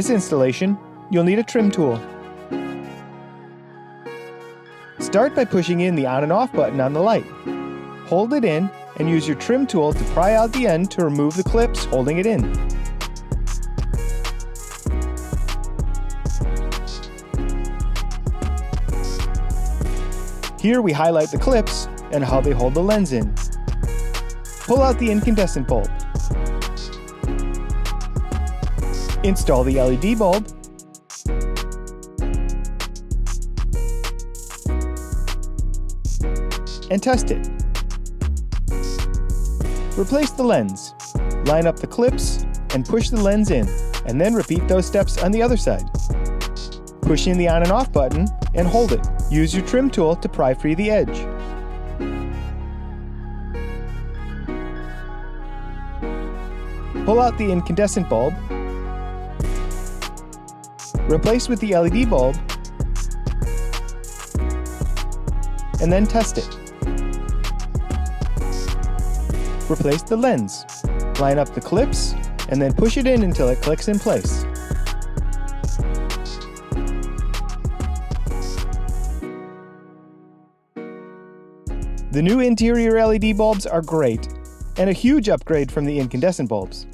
For this installation, you'll need a trim tool. Start by pushing in the on and off button on the light. Hold it in and use your trim tool to pry out the end to remove the clips holding it in. Here we highlight the clips and how they hold the lens in. Pull out the incandescent bulb. Install the LED bulb. And test it. Replace the lens. Line up the clips and push the lens in, and then repeat those steps on the other side. Push in the on and off button and hold it. Use your trim tool to pry free the edge. Pull out the incandescent bulb. Replace with the LED bulb, and then test it. Replace the lens. Line up the clips, and then push it in until it clicks in place. The new interior LED bulbs are great, and a huge upgrade from the incandescent bulbs.